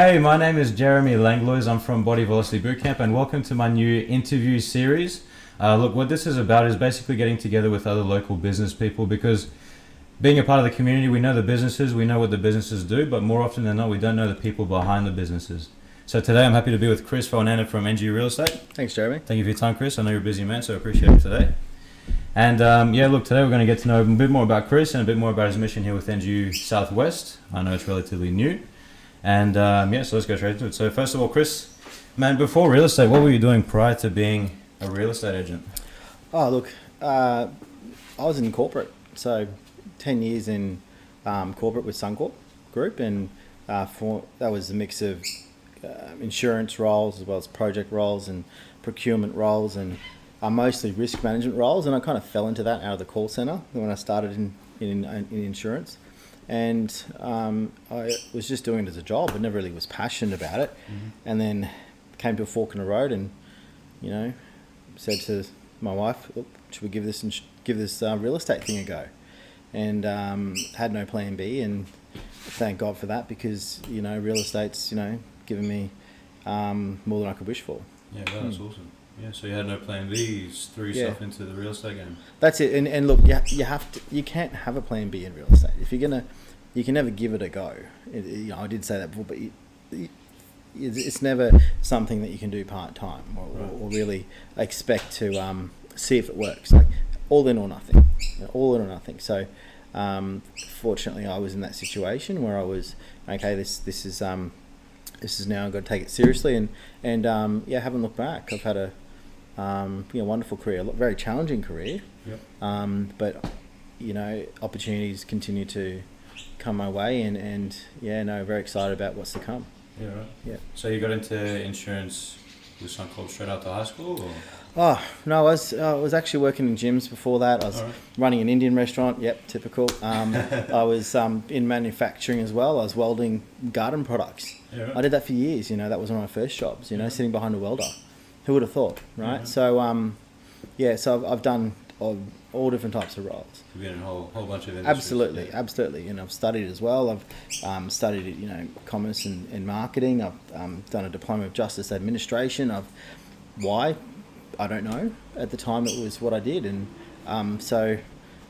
Hey, my name is Jeremy Langlois. I'm from Body Velocity Bootcamp, and welcome to my new interview series. Look, what this is about is basically getting together with other local business people, because being a part of the community, we know the businesses, we know what the businesses do, but more often than not, we don't know the people behind the businesses. So today I'm happy to be with Chris Foenander from NGU Real Estate. Thanks, Jeremy. Thank you for your time, Chris. I know you're a busy man, so I appreciate it today. And look, today we're going to get to know a bit more about Chris and a bit more about his mission here with NGU South-West. I know it's relatively new. And so let's go straight into it. So first of all, Chris, man, before real estate, what were you doing prior to being a real estate agent? Oh, look, I was in corporate, so 10 years in corporate with Suncorp Group, and that was a mix of insurance roles as well as project roles and procurement roles and mostly risk management roles, and I kind of fell into that out of the call centre when I started in insurance. And I was just doing it as a job. I never really was passionate about it. Mm-hmm. And then came to a fork in the road, and said to my wife, should we give this real estate thing a go? And had no plan B, and thank God for that, because real estate's given me more than I could wish for. Yeah, that's awesome. Yeah, so you had no plan B, you just threw yourself into the real estate game. That's it. And look, you can't have a plan B in real estate. If you're gonna, you can never give it a go. I did say that before, but it's never something that you can do part time or really expect to see if it works. Like all in or nothing, all in or nothing. So fortunately, I was in that situation where I was okay. This is now I've got to take it seriously, and haven't looked back. I've had a wonderful career, a very challenging career. Yep. But opportunities continue to come my way, and very excited about what's to come. Yeah, right. Yeah. So you got into insurance with Suncorp straight after high school, or? Oh no, I was actually working in gyms before that. I was running an Indian restaurant. Yep, typical. I was in manufacturing as well. I was welding garden products. Yeah, right. I did that for years. That was one of my first jobs. Sitting behind a welder. Who would have thought, right? Yeah. So I've done all different types of roles. You've been in a whole bunch of industries. Absolutely. And I've studied as well. I've studied commerce and marketing. I've done a diploma of justice administration. Why? I don't know. At the time, it was what I did, and so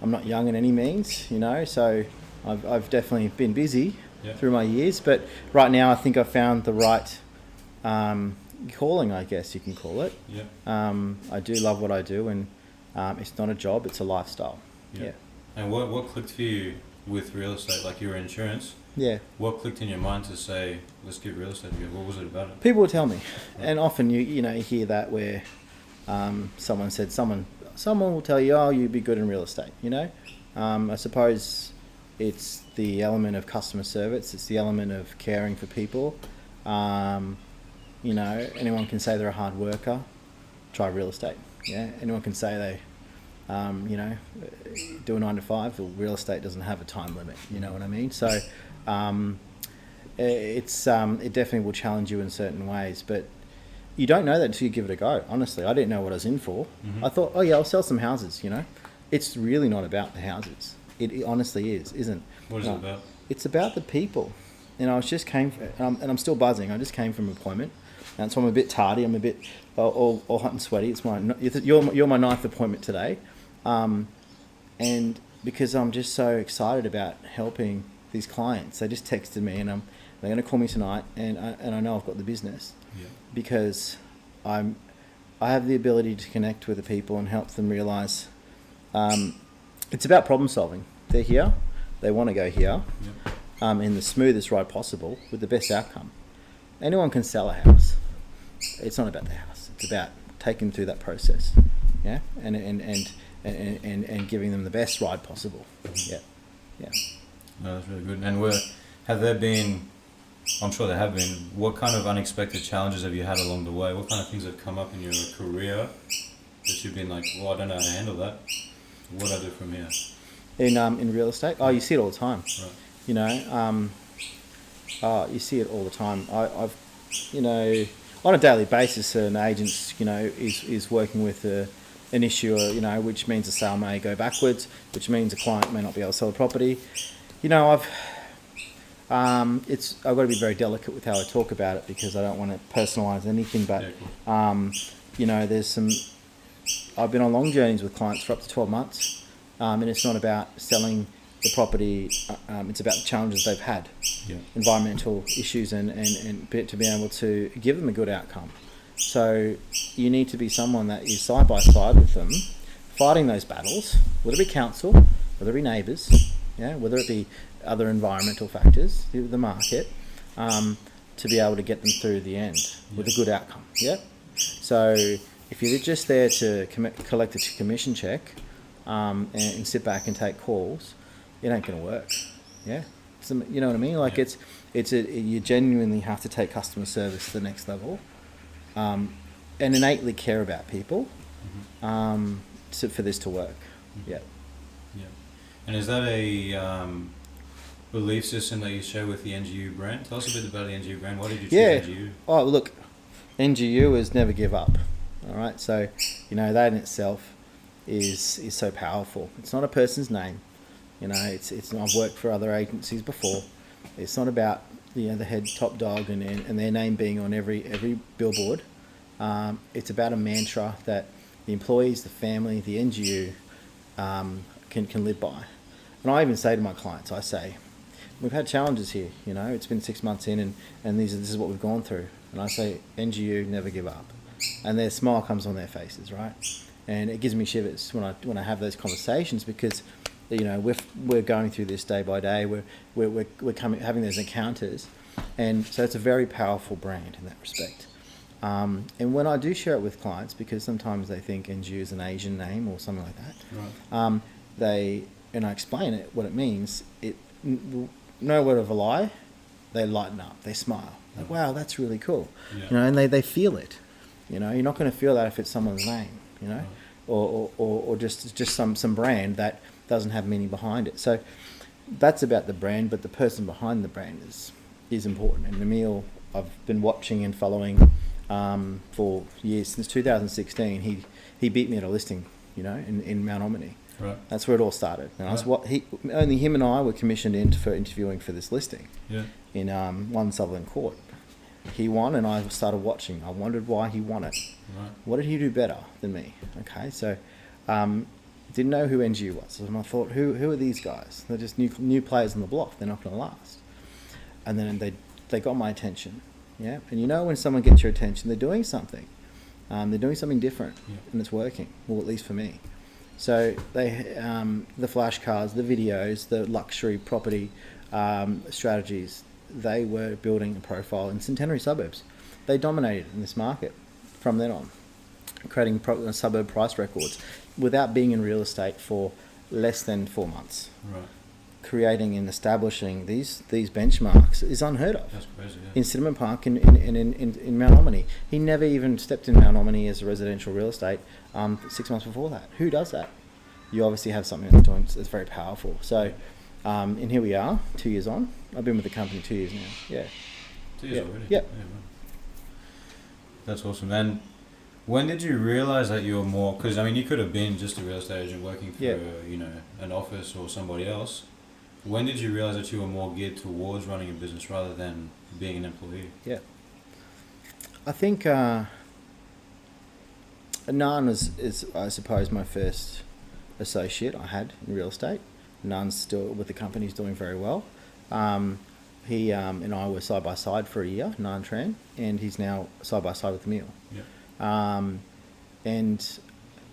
I'm not young in any means, So I've definitely been busy through my years, but right now I think I've found the right calling, I guess you can call it. Yeah. I do love what I do, and it's not a job; it's a lifestyle. Yeah. And what clicked for you with real estate? Like your insurance. Yeah. What clicked in your mind to say, let's give real estate a go? What was it about it? People will tell me, and often you hear that where. Someone will tell you, oh, you'd be good in real estate, I suppose it's the element of customer service, it's the element of caring for people. Anyone can say they're a hard worker, try real estate. Yeah, anyone can say they do a 9 to 5. Well, real estate doesn't have a time limit, you know what I mean? So it definitely will challenge you in certain ways, but you don't know that until you give it a go. Honestly, I didn't know what I was in for. Mm-hmm. I thought, I'll sell some houses, It's really not about the houses. It honestly isn't. What is it about? It's about the people. And I and I'm still buzzing. I just came from an appointment. And so I'm a bit tardy. I'm a bit all hot and sweaty. You're my 9th appointment today. And because I'm just so excited about helping these clients, they just texted me, and they're going to call me tonight, and I know I've got the business. Yeah. Because I have the ability to connect with the people and help them realise it's about problem solving. They're here, they want to go here, in the smoothest ride possible with the best outcome. Anyone can sell a house. It's not about the house. It's about taking them through that process, and giving them the best ride possible. Yeah. No, that's really good. And have there been? I'm sure there have been. What kind of unexpected challenges have you had along the way? What kind of things have come up in your career that you've been like, well, I don't know how to handle that. What do I do from here? In real estate? Oh, you see it all the time. Right. You see it all the time. I've on a daily basis, an agent, is working with an issue, which means a sale may go backwards, which means a client may not be able to sell a property. I've got to be very delicate with how I talk about it because I don't want to personalise anything. But there's some. I've been on long journeys with clients for up to 12 months, and it's not about selling the property. It's about the challenges they've had, environmental issues, and to be able to give them a good outcome. So you need to be someone that is side by side with them, fighting those battles, whether it be council, whether it be neighbours, whether it be other environmental factors, the market, to be able to get them through the end with a good outcome. So if you're just there to collect a commission check and sit back and take calls, it ain't going to work. You know what I mean? Like you genuinely have to take customer service to the next level, and innately care about people, for this to work. And is that a belief system that you share with the NGU brand? Tell us a bit about the NGU brand. Why did you choose NGU? Oh, look, NGU is never give up. All right, so that in itself is so powerful. It's not a person's name. It's I've worked for other agencies before. It's not about the head top dog and their name being on every billboard. It's about a mantra that the employees, the family, the NGU can live by. And I even say to my clients, I say, we've had challenges here. It's been 6 months in, and this is what we've gone through. And I say, NGU, never give up. And their smile comes on their faces, right? And it gives me shivers when I have those conversations because, we're going through this day by day. We're having those encounters, and so it's a very powerful brand in that respect. And when I do share it with clients, because sometimes they think NGU is an Asian name or something like that, right. And I explain it, what it means. No word of a lie. They lighten up. They smile. Like, wow, that's really cool. And they feel it. You're not going to feel that if it's someone's name. Or just some brand that doesn't have meaning behind it. So that's about the brand, but the person behind the brand is important. And Emil, I've been watching and following for years, since 2016. He beat me at a listing, in Mount Omni. Right. That's where it all started. And only him and I were commissioned in for interviewing for this listing in One Sutherland Court. He won, and I started watching. I wondered why he won it. Right. What did he do better than me? Okay, so didn't know who NGU was, and I thought, who are these guys? They're just new players on the block. They're not going to last. And then they got my attention. And when someone gets your attention, they're doing something. They're doing something different, and it's working. Well, at least for me. So they, the flashcards, the videos, the luxury property strategies, they were building a profile in Centenary Suburbs. They dominated in this market from then on, creating suburb price records without being in real estate for less than 4 months. Right. Creating and establishing these benchmarks is unheard of. That's crazy, in Cinnamon Park in Mount Omni. He never even stepped in Mount Omni as a residential real estate 6 months before that. Who does that? You obviously have something that's very powerful. So, and here we are, 2 years on. I've been with the company 2 years now. 2 years already? Yeah. That's awesome. And when did you realize that you were more, because you could have been just a real estate agent working for an office or somebody else. When did you realize that you were more geared towards running a business rather than being an employee? I think Nan is I suppose my first associate I had in real estate. Nan's still with the company, he's doing very well. He and I were side by side for a year, Nan Tran, and he's now side by side with Emil. And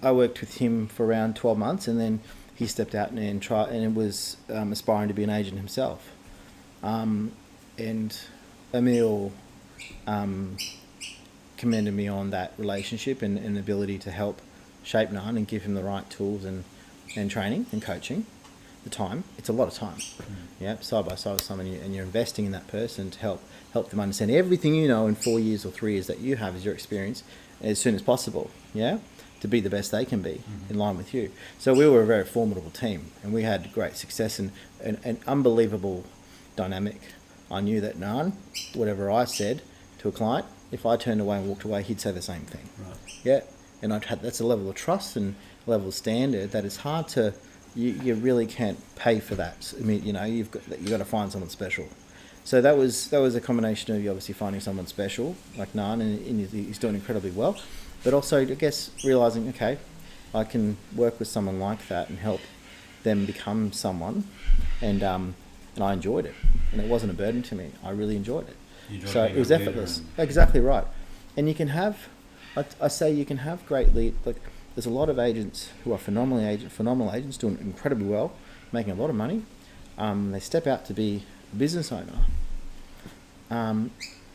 I worked with him for around 12 months, and then he stepped out and tried, and it was aspiring to be an agent himself. And Emil commended me on that relationship and the ability to help shape Nan and give him the right tools and training and coaching. The time, it's a lot of time. Side by side with someone, and you're investing in that person to help them understand everything in 4 years or 3 years that you have as your experience as soon as possible. To be the best they can be in line with you. So we were a very formidable team, and we had great success and an unbelievable dynamic. I knew that Nan, whatever I said to a client, if I turned away and walked away, he'd say the same thing. Right. And that's a level of trust and level of standard that it's hard to. You really can't pay for that. You've got to find someone special. So that was a combination of you obviously finding someone special like Nan, and he's doing incredibly well, but also I guess realizing, okay, I can work with someone like that and help them become someone, and I enjoyed it, and it wasn't a burden to me. I really enjoyed it. So it was effortless. Exactly right. And you can have, I say you can have great lead. Like there's a lot of agents who are phenomenal agents doing incredibly well, making a lot of money. They step out to be a business owner.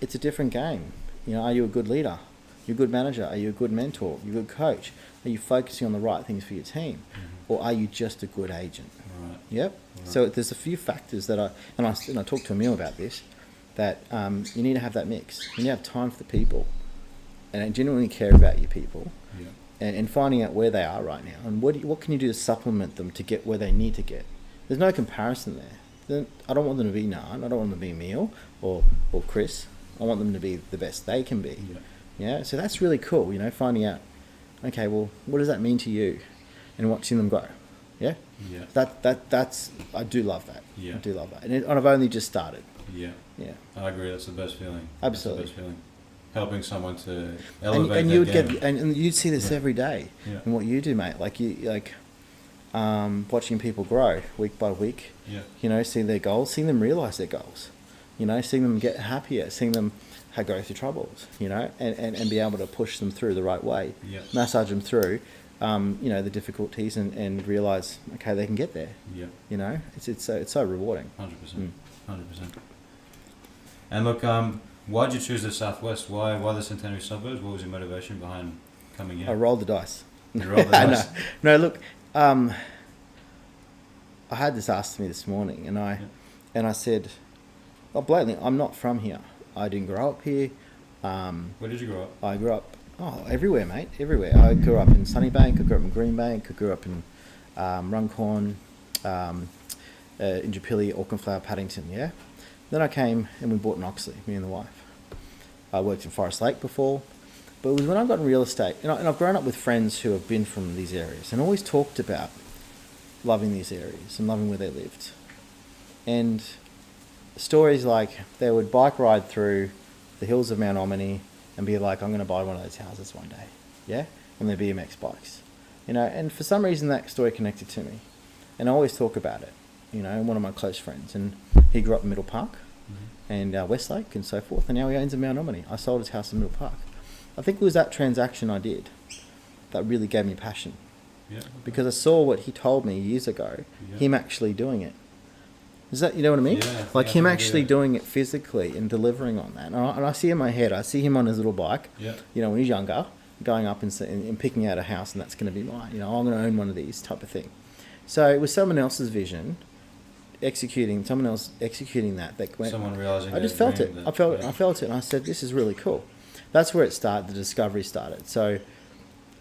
It's a different game. You know, are you a good leader? You're a good manager? Are you a good mentor? You're a good coach? Are you focusing on the right things for your team? Or are you just a good agent? Right. Yep. Right. So there's a few factors that I talked to Emil about this, that you need to have that mix. You need to have time for the people and genuinely care about your people, and finding out where they are right now and what can you do to supplement them to get where they need to get. There's no comparison there. I don't want them to be Nan. I don't want them to be Emil or Chris. I want them to be the best they can be. Yeah. So that's really cool. You know, finding out, okay, well, what does that mean to you, and watching them grow. Yeah. That's I do love that. I do love that, and I've only just started. Yeah. I agree. That's the best feeling. Absolutely. That's the best feeling. Helping someone to elevate and their you'd game. and you'd see this every day in what you do, mate. Watching people grow week by week. You know, seeing their goals, seeing them realize their goals. You know, seeing them get happier, seeing them go through troubles. You know, and be able to push them through the right way. Massage them through. You know, the difficulties and realize, okay, they can get there. You know, it's so rewarding. 100%. 100%. And look, why'd you choose the Southwest? Why the Centenary Suburbs? What was your motivation behind coming in? I rolled the dice. You rolled the dice? No, look, I had this asked to me this morning, and I said, blatantly, I'm not from here. I didn't grow up here. Where did you grow up? I grew up everywhere, mate, everywhere. I grew up in Sunnybank, I grew up in Greenbank, I grew up in Runcorn, Indooroopilly, Aucklandflower, Paddington, yeah? Then I came and we bought in Oxley, me and the wife. I worked in Forest Lake before, but it was when I got in real estate, and I've grown up with friends who have been from these areas and always talked about loving these areas and loving where they lived. And stories like they would bike ride through the hills of Mount Omni and be like, I'm going to buy one of those houses one day, yeah? On their BMX bikes. You know, and for some reason that story connected to me. And I always talk about it, you know, one of my close friends. And he grew up in Middle Park and Westlake and so forth, and now he owns in Mount Omni. I sold his house in Middle Park. I think it was that transaction I did that really gave me passion. Because I saw what he told me years ago, him actually doing it. Is that, you know what I mean? Him actually doing it physically and delivering on that. And I see in my head, I see him on his little bike, you know, when he's younger, going up and picking out a house, and that's going to be mine. You know, I'm going to own one of these type of thing. So it was someone else's vision, someone else executing that went. Someone realizing. I just felt it. I felt it, and I said, "This is really cool." That's where it started. The discovery started. So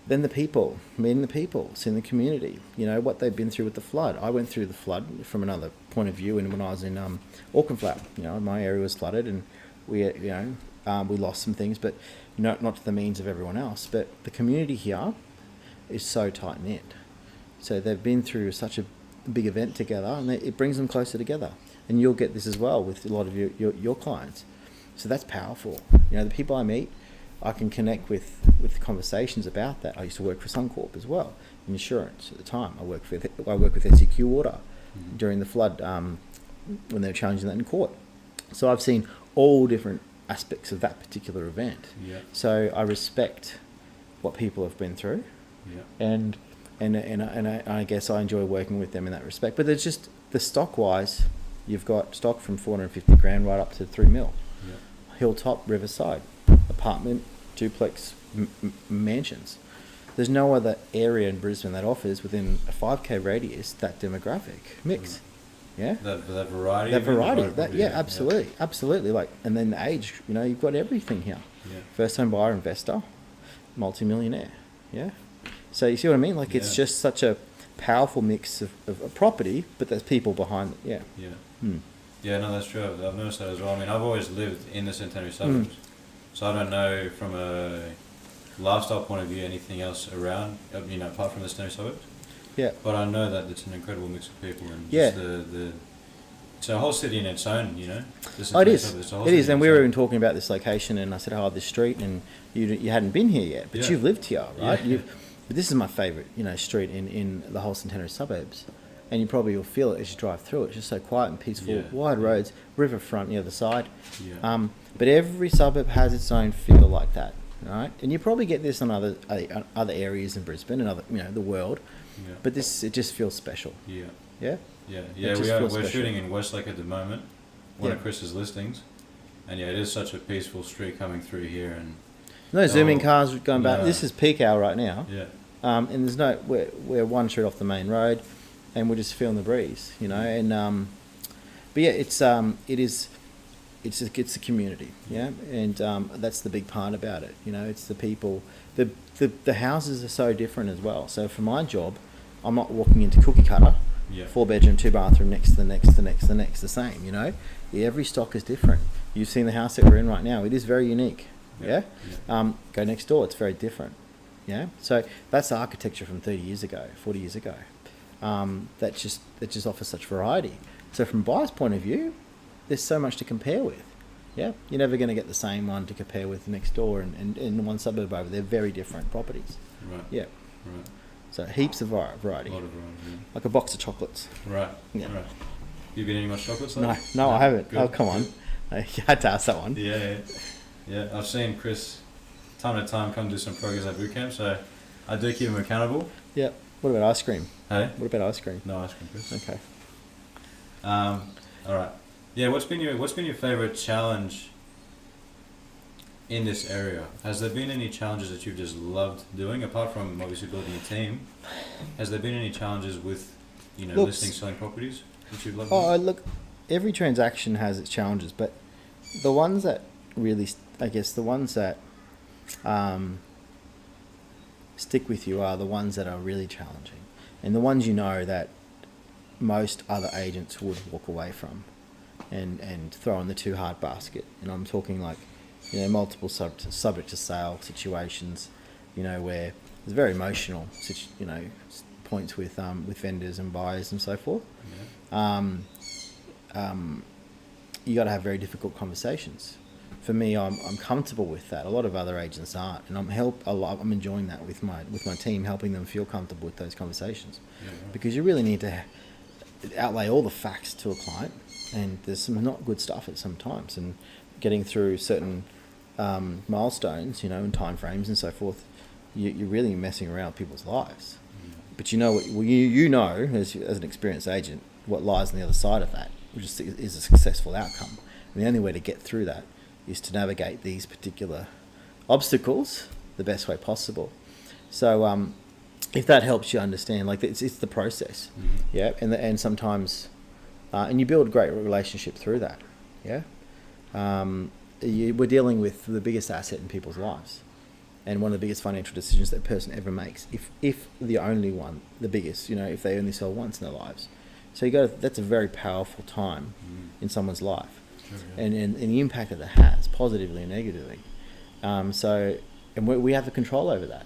then the people, meeting the people, seeing the community. You know what they've been through with the flood. I went through the flood from another point of view, and when I was in Aucklandflower, you know, my area was flooded, and we lost some things, but not to the means of everyone else. But the community here is so tight knit. So they've been through such a big event together, and it brings them closer together. And you'll get this as well with a lot of your clients. So that's powerful. You know, the people I meet, I can connect with conversations about that. I used to work for Suncorp as well in insurance at the time. I worked with SEQ Water during the flood when they were challenging that in court. So I've seen all different aspects of that particular event. So I respect what people have been through, and I guess I enjoy working with them in that respect. But there's just the stock wise, you've got stock from 450 grand right up to 3 mil. Hilltop, Riverside, apartment, duplex, mansions. There's no other area in Brisbane that offers within a 5k radius that demographic mix. Yeah. That variety. Absolutely. Like, and then the age. You know, you've got everything here. First home buyer, investor, multi-millionaire. Yeah. So you see what I mean? Like, it's just such a powerful mix of property, but there's people behind it. Yeah, no, that's true. I've noticed that as well. I mean, I've always lived in the Centenary Suburbs, so I don't know from a lifestyle point of view anything else around, you know, apart from the Centenary Suburbs. Yeah. But I know that it's an incredible mix of people, and just It's a whole city in its own, you know. Oh, it is. It's a whole It city is, in and its we were own. even talking about this location, and I said, "Oh, this street," and you hadn't been here yet, but Yeah. you've lived here, right? Yeah. But this is my favourite, street in the whole Centenary Suburbs, and you probably will feel it as you drive through it. It's just so quiet and peaceful, Yeah. wide roads, riverfront the other side. Yeah. But every suburb has its own feel like that, right? And you probably get this on other areas in Brisbane and other, the world. Yeah. But it just feels special. Yeah. Yeah. Yeah. It Yeah. just We're feels special. shooting in Westlake at the moment, one of Yeah. Chris's listings, and yeah, it is such a peaceful street coming through here, and No zooming Oh, cars going back. no. This is peak hour right now. yeah. And there's we're one street off the main road, and we're just feeling the breeze, and but yeah, it's a community, yeah, and that's the big part about it, it's the people, the houses are so different as well. So for my job, I'm not walking into cookie cutter, Yeah. 4-bedroom, 2-bathroom, next to the next, the same, Yeah, every stock is different. You've seen the house that we're in right now; it is very unique, yeah. Go next door; it's very different. Yeah, so that's architecture from 30 years ago, 40 years ago. That just offers such variety. So from a buyer's point of view, there's so much to compare with. Yeah, you're never going to get the same one to compare with next door and in one suburb over. They're very different properties. Right. Yeah, Right. so heaps of variety, A lot of variety. like a box of chocolates. Right. Yeah. Right. You been eating much chocolates? No, lately? no, I haven't. Good, Oh, come on. good. You had to ask that one. Yeah. I've seen Chris time to time come do some progress at boot camp, so I do keep him accountable. Yeah. What about ice cream? Hey. What about ice cream? No ice cream, Chris. Okay. All right. Yeah. What's been your favorite challenge in this area? Has there been any challenges that you've just loved doing, apart from obviously building a team? Has there been any challenges with, Look, listing, selling properties that you've loved? Oh, look, every transaction has its challenges, but the ones that really, I guess, the ones that stick with you are the ones that are really challenging, and the ones that most other agents would walk away from and throw in the too hard basket. And I'm talking like, multiple subject to sale situations, where there's very emotional, points with vendors and buyers and so forth. Yeah. You got to have very difficult conversations. For me, I'm comfortable with that. A lot of other agents aren't, and I'm enjoying that with my team, helping them feel comfortable with those conversations, Yeah, right. because you really need to outlay all the facts to a client, and there's some not good stuff at sometimes, and getting through certain milestones, and time frames and so forth, you're really messing around with people's lives. But you know as an experienced agent what lies on the other side of that, which is a successful outcome. And the only way to get through that is to navigate these particular obstacles the best way possible. So if that helps you understand, like it's the process, Mhm. yeah, and sometimes and you build a great relationship through that, yeah. We're dealing with the biggest asset in people's lives, and one of the biggest financial decisions that a person ever makes, if the only one, the biggest, if they only sell once in their lives. So that's a very powerful time in someone's life, Sure, yeah. and the impact that it has, positively and negatively. And we have the control over that.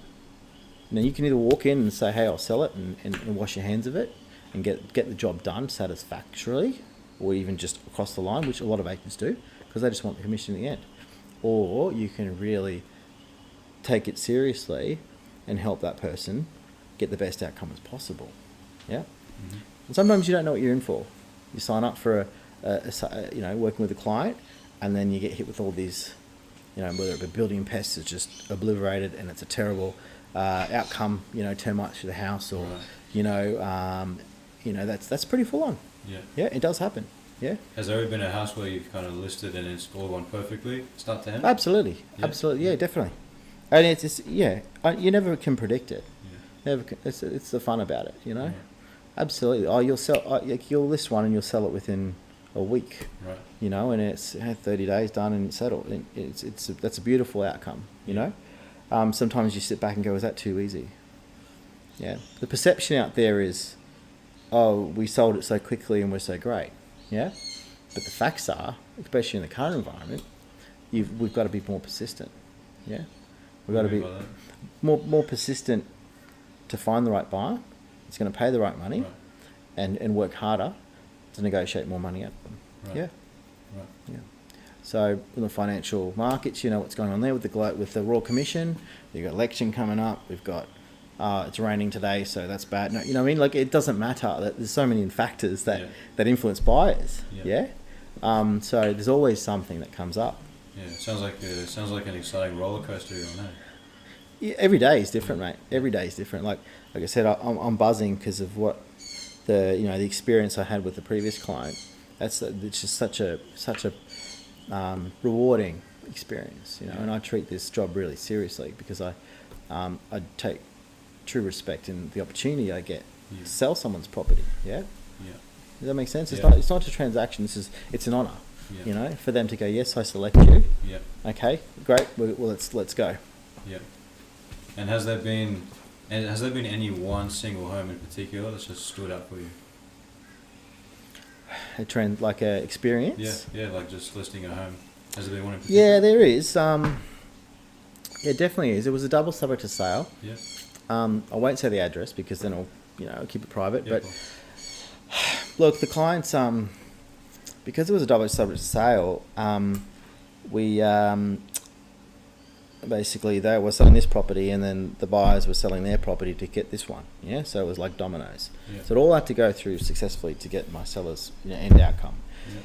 Now you can either walk in and say, hey, I'll sell it and wash your hands of it and get the job done satisfactorily, or even just across the line, which a lot of agents do, because they just want the commission in the end. Or you can really take it seriously and help that person get the best outcome as possible. Yeah. Mhm. And sometimes you don't know what you're in for. You sign up for working with a client, and then you get hit with all these, whether it be building pests is just obliterated and it's a terrible outcome, termites through the house, or Right. that's pretty full on. Yeah. Yeah, it does happen. Yeah, Has there ever been a house where you've kind of listed and it's all gone perfectly, start to end? absolutely, Yeah. absolutely, yeah, definitely. And you never can predict it. Yeah. Never can, it's the fun about it, Yeah. Absolutely. Oh, you'll list one and you'll sell it within a week, Right. and it's 30 days done and it's settled. And that's a beautiful outcome, Sometimes you sit back and go, is that too easy? Yeah. The perception out there is, oh, we sold it so quickly and we're so great. Yeah. But the facts are, especially in the current environment, we've got to be more persistent. Yeah. We've got to What do you be mean by that? more persistent to find the right buyer. It's going to pay the right money, Right. and work harder to negotiate more money out of them. Right. Yeah. Right. Yeah. So in the financial markets, you know what's going on there with the Royal Commission. You've got election coming up. We've got it's raining today, so that's bad. No, you know what I mean? Like, it doesn't matter. There's so many factors that influence buyers. Yeah. So there's always something that comes up. Yeah. It sounds like an exciting roller coaster you're on. Yeah, every day is different, mate. Every day is different. Like I said, I'm buzzing because of what the experience I had with the previous client. It's just such a rewarding experience, and I treat this job really seriously because I take true respect in the opportunity I get to sell someone's property. Yeah. Does that make sense? It's not just a transaction. It's an honour. For them to go, yes, I select you. Yeah. Okay, great. Well, let's go. Yeah. And has there been any one single home in particular that's just stood out for you? A trend, like a experience? Yeah, like just listing a home. Has there been one in particular? Yeah, there is. It definitely is. It was a double subject to sale. Yeah. I won't say the address because then I'll keep it private. Yeah, but look, the clients, because it was a double subject to sale, we basically they were selling this property and then the buyers were selling their property to get this one. Yeah, so it was like dominoes. Yeah. So it all had to go through successfully to get my seller's end outcome. Yeah.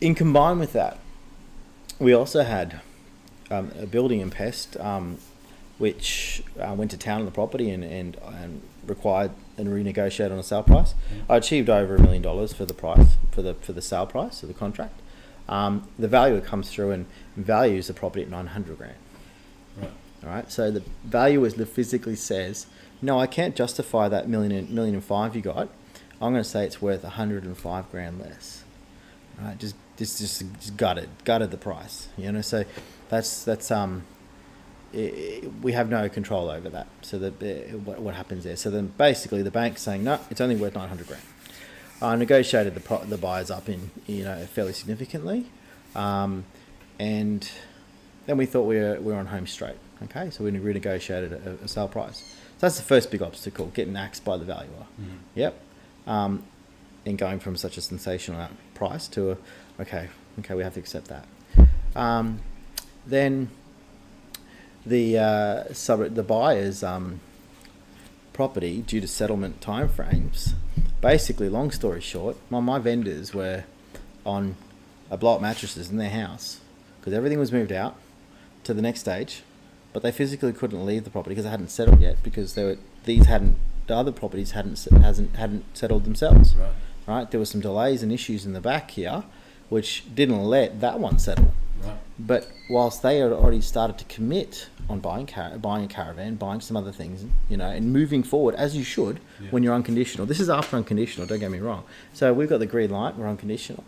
In combined with that, we also had a building and pest, which went to town on the property and required and renegotiated on a sale price. I achieved over $1 million for the price for the sale price of the contract. The valuer comes through and values the property at $900,000. Right. All right. So the valuer physically says, "No, I can't justify that million and five you got. I'm going to say it's worth $105,000 less." All right. Just gutted the price. So that's we have no control over that. So what happens there? So then basically the bank's saying, "No, it's only worth $900,000." I negotiated the buyers up in fairly significantly, and then we thought we were on home straight. Okay, so we renegotiated a sale price. So that's the first big obstacle: getting axed by the valuer. Mm-hmm. Yep, and going from such a sensational price to okay, we have to accept that. Then the buyer's property, due to settlement timeframes. Basically, long story short, my vendors were on blow-up mattresses in their house because everything was moved out to the next stage, but they physically couldn't leave the property because they hadn't settled yet because the other properties hadn't settled themselves. Right? There were some delays and issues in the back here, which didn't let that one settle. Right. But whilst they had already started to commit on buying a caravan, buying some other things, and moving forward as you should when you're unconditional. This is after unconditional, don't get me wrong. So we've got the green light, we're unconditional.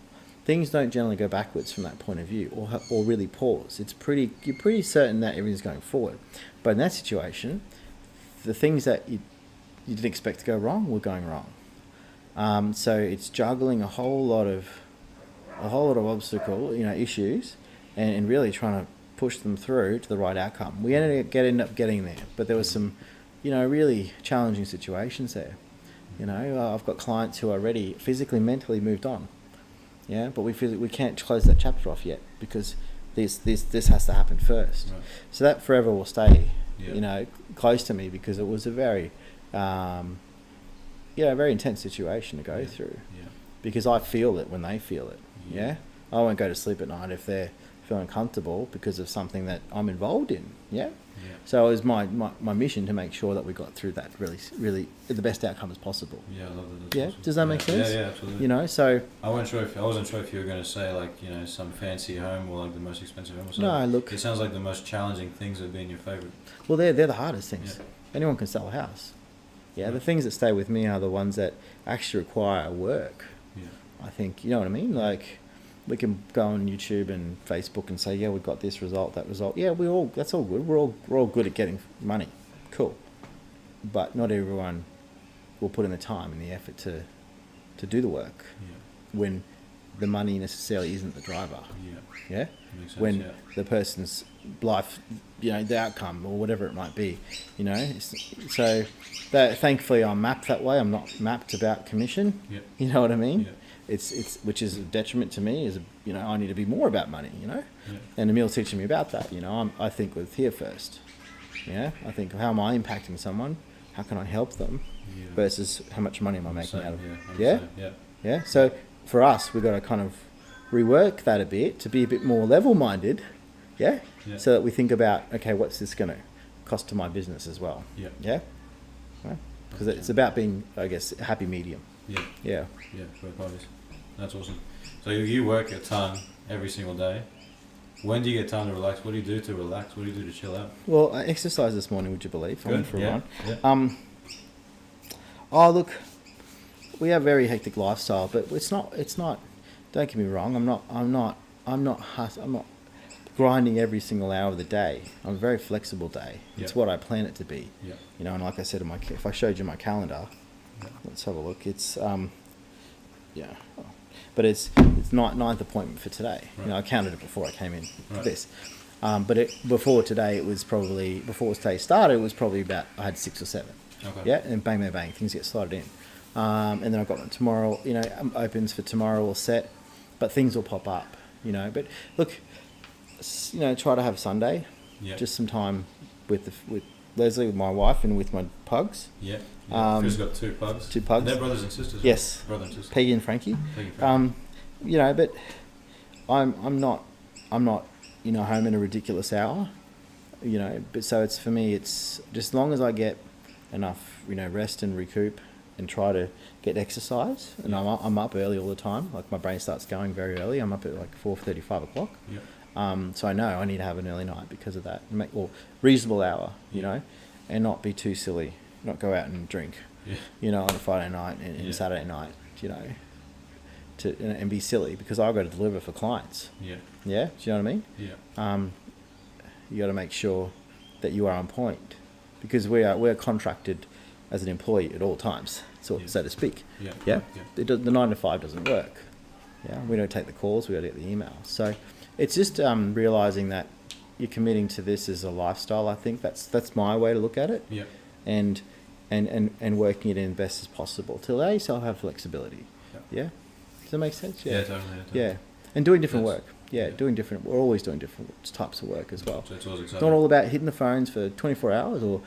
Things don't generally go backwards from that point of view or really pause. You're pretty certain that everything's going forward. But in that situation, the things that you didn't expect to go wrong were going wrong. So it's juggling a whole lot of obstacle, issues, and really trying to push them through to the right outcome. We ended up getting there, but there was some, really challenging situations there. I've got clients who are already physically, mentally moved on. Yeah, but we can't close that chapter off yet because this has to happen first. Right. So that forever will stay, close to me because it was a very, very intense situation to go through. Yeah. Because I feel it when they feel it. Yeah. I won't go to sleep at night if they're feeling comfortable because of something that I'm involved in. Yeah. So it was my mission to make sure that we got through that really the best outcome as possible. Yeah, I love that. Yeah. Does that make sense? Yeah, absolutely. So I wasn't sure if you were going to say some fancy home or the most expensive home or something. No, look. It sounds like the most challenging things have been your favourite. Well, they're the hardest things. Yeah. Anyone can sell a house. Yeah. The things that stay with me are the ones that actually require work. Yeah. I think, you know what I mean? Like, we can go on YouTube and Facebook and say, yeah, we've got this result, that result. Yeah, that's all good. We're all good at getting money. Cool. But not everyone will put in the time and the effort to do the work when the money necessarily isn't the driver. Yeah? Makes sense, when the person's life, the outcome or whatever it might be, So thankfully I'm mapped that way. I'm not mapped about commission. Yeah. You know what I mean? it's which is a detriment to me. Is I need to be more about money. Yeah. And Emil's teaching me about that. I think with here first. I think how am I impacting someone? How can I help them? Yeah. Versus how much money am I making out of Yeah. them? Yeah. Yeah. So for us, we've got to kind of rework that a bit to be a bit more level-minded. Yeah. Yeah. So that we think about, okay, what's this going to cost to my business as well? Yeah. Yeah. Because it's about being, I guess, a happy medium. Yeah. Yeah. Yeah. Both parties. That's awesome. So you work a ton every single day. When do you get time to relax? What do you do to relax? What do you do to chill out? Well, I exercised this morning, would you believe? I went for a run. Yeah. Oh, look, we have a very hectic lifestyle, but it's not. Don't get me wrong. I'm not grinding every single hour of the day. I'm a very flexible day. It's Yeah. what I plan it to be. Yeah. And like I said, if I showed you my calendar, Yeah. let's have a look. It's but it's 9th appointment for today. Right. I counted it before I came in for Right. this. But before today, it was probably before today started. It was probably about I had 6 or 7. Okay. Yeah, and bang, bang, bang, things get slotted in. And then I've got one tomorrow. Opens for tomorrow all set, but things will pop up. But look, try to have Sunday, Yeah. just some time with Leslie, with my wife, and with my pugs. Yeah. Chris Chris got 2 pugs. 2 pugs. And they're brothers and sisters. right? Yes. Brother and sister. Peggy and Frankie. Thank you, Frank. But I'm not home in a ridiculous hour. But so it's for me. It's just as long as I get enough, rest and recoup, and try to get exercise. And Yeah. I'm up early all the time. Like my brain starts going very early. I'm up at like 4:30, 5 o'clock. Yeah. So I know I need to have an early night because of that. Or reasonable hour, Yeah. and not be too silly. Not go out and drink, Yeah. on a Friday night and Yeah. Saturday night, and be silly because I've got to deliver for clients. Yeah. Yeah, do you know what I mean? Yeah. You got to make sure that you are on point because we're contracted as an employee at all times, so Yeah. to speak. Yeah. Yeah, Yeah. the 9 to 5 doesn't work. Yeah, we don't take the calls, we got to get the emails. So it's just realizing that you're committing to this as a lifestyle. I think that's my way to look at it. Yeah. And working it in best as possible. Till they still have flexibility. Yeah. Does that make sense? Yeah. Totally. Yeah. And doing different That's- work. Yeah, yeah. we're always doing different types of work as well. So it's always It's exciting. not all about hitting the phones for 24 hours or,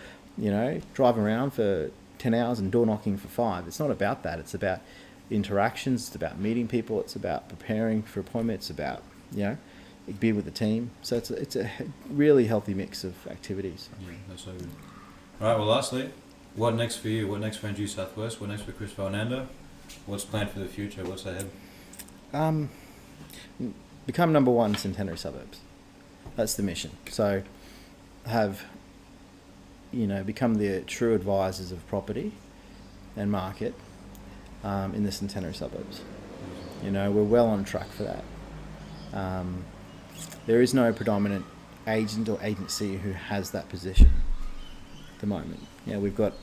driving around for 10 hours and door knocking for 5. It's not about that. It's about interactions. It's about meeting people. It's about preparing for appointments. It's about, be with the team. So it's a really healthy mix of activities. Yeah, that's so good. All right, well, lastly, what next for you? What next for NGU South-West? What next for Chris Foenander? What's planned for the future? What's ahead? Become number 1 in Centenary Suburbs. That's the mission. So become the true advisors of property and market in the Centenary Suburbs. We're well on track for that. There is no predominant agent or agency who has that position at the moment. We've got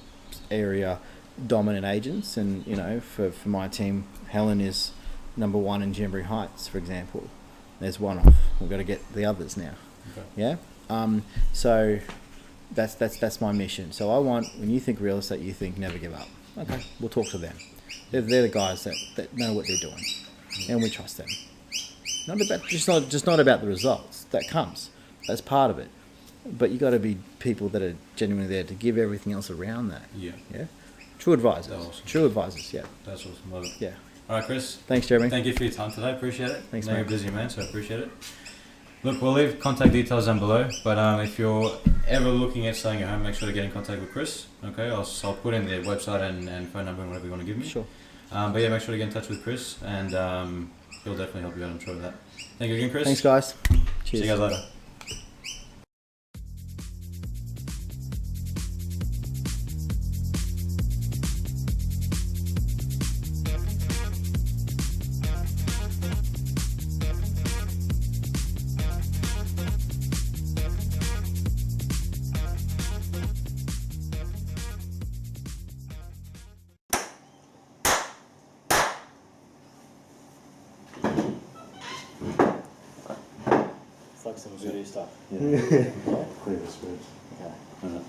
area dominant agents, and for my team, Helen is number 1 in Jamboree Heights, for example. There's one off. We've got to get the others now. Okay. Yeah. So that's my mission. So I want, when you think real estate, you think never give up. Okay, we'll talk to them. They're the guys that know what they're doing, and we trust them. Just not about the results. That comes. That's part of it. But you got to be people that are genuinely there to give everything else around that. Yeah. Yeah. True advisors. That's awesome. True advisors. Yeah. That's awesome. Love it. Yeah. All right, Chris. Thanks, Jeremy. Thank you for your time today. Appreciate it. Thanks, I know mate. you're a busy man, so I appreciate it. Look, we'll leave contact details down below, but if you're ever looking at selling your home, make sure to get in contact with Chris. Okay, I'll put in the website and phone number and whatever you want to give me. Sure. But yeah, make sure to get in touch with Chris, and he'll definitely help you out. I'm sure of that. Thank you again, Chris. Thanks, guys. Cheers. See you guys later. It's like some voodoo stuff. Yeah. Clear the spread. Okay. All right.